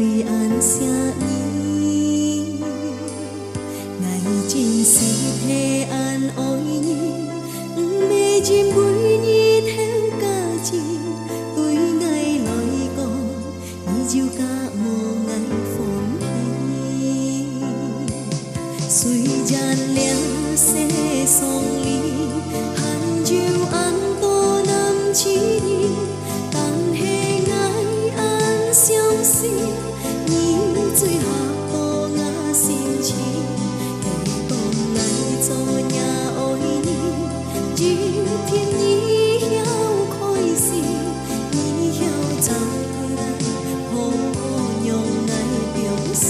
对安声意，爱真是替安爱你，不要任每日偷假情，对爱来讲，你就甲无爱放弃。虽然两世送离，含就安多难起你，但是爱安相思，你最下多我心情，希望爱做也爱你，有天你晓开始，你晓怎对爱，好好用爱表示。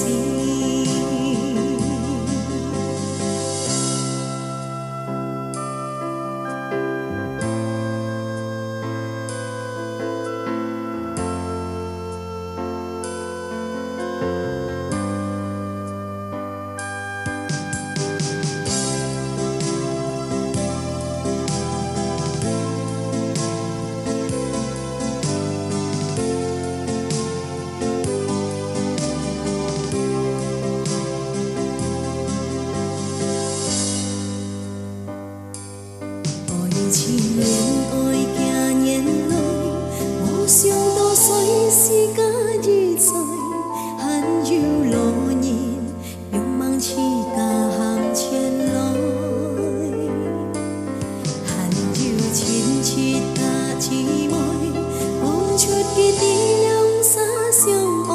千年爱行年来，无想到随时甲日在，含有路人，勇往起甲含前来，含有亲切甲姊妹，讲出彼此两三相爱，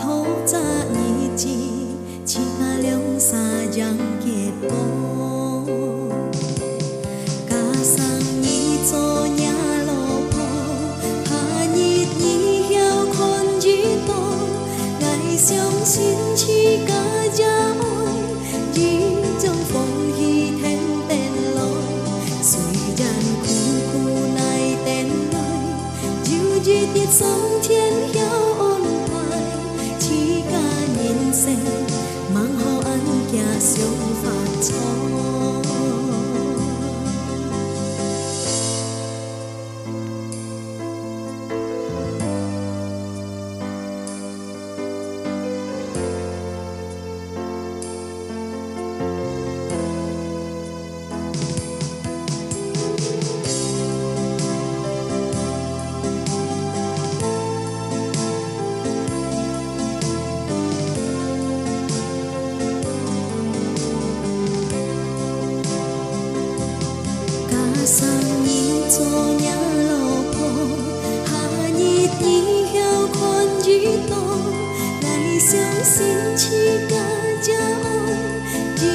土早日子，只甲两三人结伴。做nhà lò bò, hạ nhiệt nhị heo con dĩ to, ngày sống xin chi cả gia ôi, dĩ trong phòng hi thêm tên lối, suy đàn khu khu này tên lối, dịu dịu tiết sống thiên heo ôn hoài, chỉ cả nhìn xem, mang họ ăn kia sống phạt cho. sang nhìn cho nhà lò bò hạ nhiệt nhị heo con dĩ to ngày sáng xin chi ca cha ôi chỉ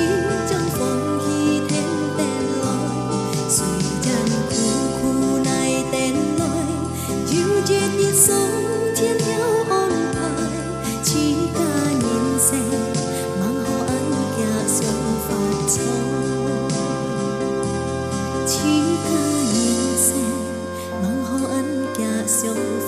trong phòng hi thêm tên lối suy đàn khu khu này tên lối dịu dịu như sống thiên heo ôn hoài chỉ ca nhìn xem mang họ ăn kia sống phạt cho chỉ ca nhìn xem mang họ ăn kia sống